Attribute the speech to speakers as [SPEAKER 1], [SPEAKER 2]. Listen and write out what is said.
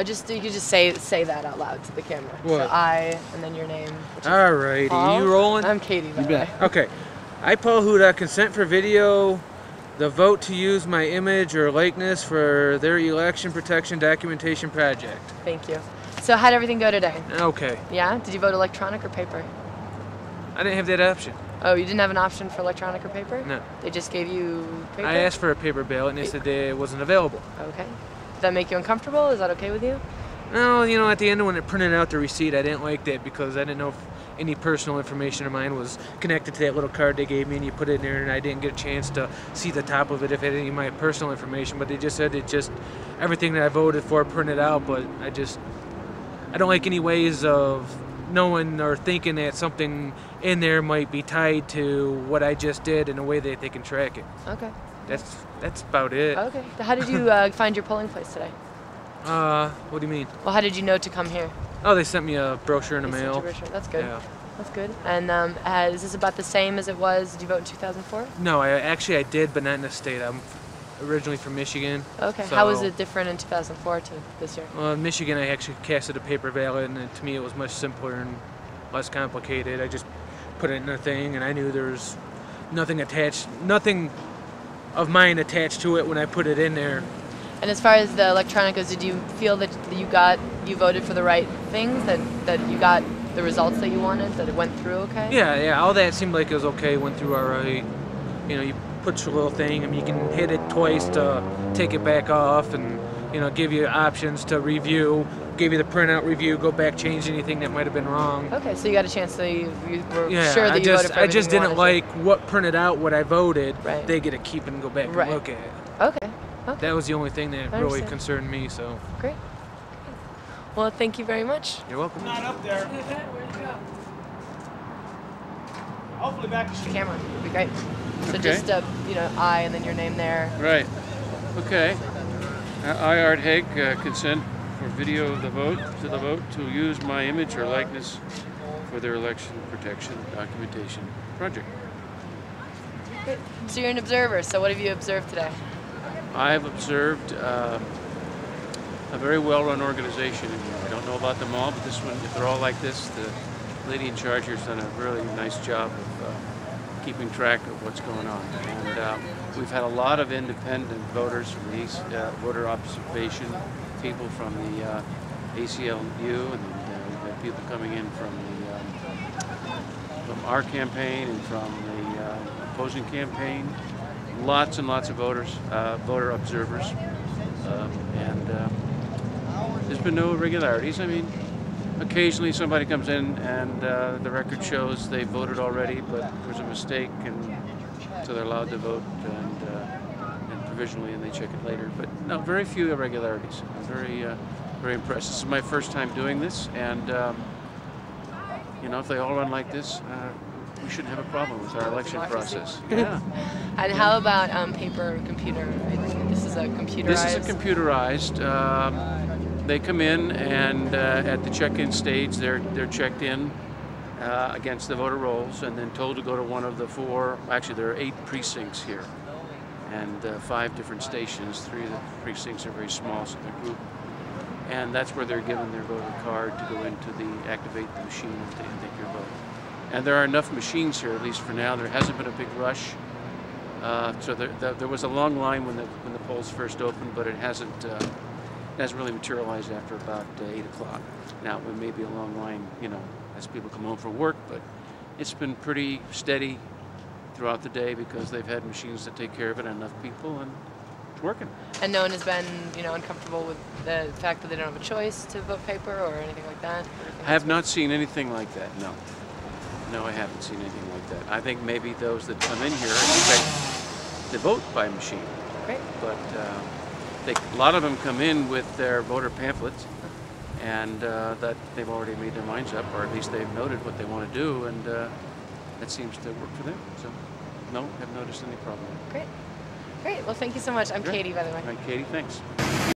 [SPEAKER 1] You could just say that out loud to the camera.
[SPEAKER 2] What?
[SPEAKER 1] So I, and then your name.
[SPEAKER 2] Alrighty,
[SPEAKER 1] Paul.
[SPEAKER 2] you rolling?
[SPEAKER 1] I'm Katie, by the way.
[SPEAKER 2] Okay. I, Paul Huda, consent for video the vote to use my image or likeness for their election protection documentation project.
[SPEAKER 1] Thank you. So how'd everything go today?
[SPEAKER 2] Okay.
[SPEAKER 1] Yeah? Did you vote electronic or paper?
[SPEAKER 2] I didn't have that option.
[SPEAKER 1] Oh, you didn't have an option for electronic or paper?
[SPEAKER 2] No.
[SPEAKER 1] They just gave you paper?
[SPEAKER 2] I asked for a paper ballot and they said it wasn't available.
[SPEAKER 1] Okay. Did that make you uncomfortable? Is that okay with you?
[SPEAKER 2] No, you know, at the end when it printed out the receipt, I didn't like that because I didn't know if any personal information of mine was connected to that little card they gave me, and you put it in there, and I didn't get a chance to see the top of it if it had any of my personal information. But they just said everything that I voted for printed out. But I don't like any ways of knowing or thinking that something in there might be tied to what I just did in a way that they can track it.
[SPEAKER 1] Okay.
[SPEAKER 2] That's about it.
[SPEAKER 1] Okay. How did you find your polling place today?
[SPEAKER 2] What do you mean?
[SPEAKER 1] Well, how did you know to come here?
[SPEAKER 2] Oh, they sent me a brochure in the mail.
[SPEAKER 1] Sent you a brochure. That's good.
[SPEAKER 2] Yeah.
[SPEAKER 1] That's good. And is this about the same as it was? Did you vote in 2004?
[SPEAKER 2] No, I did, but not in the state. I'm originally from Michigan.
[SPEAKER 1] Okay.
[SPEAKER 2] So,
[SPEAKER 1] how was it different in 2004 to this year?
[SPEAKER 2] Well, in Michigan, I actually casted a paper ballot, and to me, it was much simpler and less complicated. I just put it in a thing, and I knew there was nothing of mine attached to it when I put it in there.
[SPEAKER 1] And as far as the electronic goes, did you feel that you voted for the right things, that you got the results that you wanted, that it went through okay?
[SPEAKER 2] Yeah, all that seemed like it was okay, went through all right. You know, you put your little thing, and you can hit it twice to take it back off, and, you know, give you options to review, give you the printout review, go back, change anything that might have been wrong.
[SPEAKER 1] Okay, so you got a chance, so you were sure that you voted for
[SPEAKER 2] I just didn't like
[SPEAKER 1] to.
[SPEAKER 2] what printed out what I voted.
[SPEAKER 1] Right.
[SPEAKER 2] They get to keep and go back and look at it.
[SPEAKER 1] Okay.
[SPEAKER 2] That was the only thing that really concerned me, so.
[SPEAKER 1] Great. Well, thank you very much.
[SPEAKER 2] You're welcome.
[SPEAKER 3] Not up there. Where'd you go? Hopefully back to
[SPEAKER 1] the camera would be great. So
[SPEAKER 4] Okay.
[SPEAKER 1] just, you know, I and then your name there.
[SPEAKER 4] Right. Okay. I, Art Haig, consent for video the vote to use my image or likeness for their election protection documentation project.
[SPEAKER 1] Great. So you're an observer. So what have you observed today?
[SPEAKER 4] I have observed a very well-run organization. I don't know about them all, but this one, if they're all like this, the lady in charge here has done a really nice job of keeping track of what's going on. And we've had a lot of independent voters from the voter observation, people from the ACLU, and we've had people coming in from our campaign and from the opposing campaign. Lots and lots of voters, voter observers, and there's been no irregularities. I mean, occasionally somebody comes in and the record shows they voted already, but there's a mistake, and so they're allowed to vote and provisionally, and they check it later. But no, very few irregularities. I'm very impressed. This is my first time doing this, and you know, if they all run like this, we shouldn't have a problem with our election process. Yeah.
[SPEAKER 1] And how about paper or computer? This is a computerized.
[SPEAKER 4] This is a computerized. They come in, and at the check-in stage, they're checked in against the voter rolls, and then told to go to one of the four. Actually, there are 8 precincts here, and 5 different stations. 3 of the precincts are very small, so they're grouped. And that's where they're given their voter card to go into activate the machine and take your vote. And there are enough machines here, at least for now. There hasn't been a big rush. So there was a long line when the polls first opened, but it hasn't really materialized after about 8 o'clock. Now, it may be a long line, you know, as people come home from work, but it's been pretty steady throughout the day because they've had machines that take care of it and enough people, and it's working.
[SPEAKER 1] And no one has been, you know, uncomfortable with the fact that they don't have a choice to vote paper or anything like that?
[SPEAKER 4] I have not seen anything like that, no. No, I haven't seen anything like that. I think maybe those that come in here expect to vote by machine.
[SPEAKER 1] Great.
[SPEAKER 4] But a lot of them come in with their voter pamphlets, and that they've already made their minds up, or at least they've noted what they want to do, and that seems to work for them. So, no, haven't noticed any problem.
[SPEAKER 1] Great. Great. Well, thank you so much. I'm Katie, by the way.
[SPEAKER 4] All right, Katie, thanks.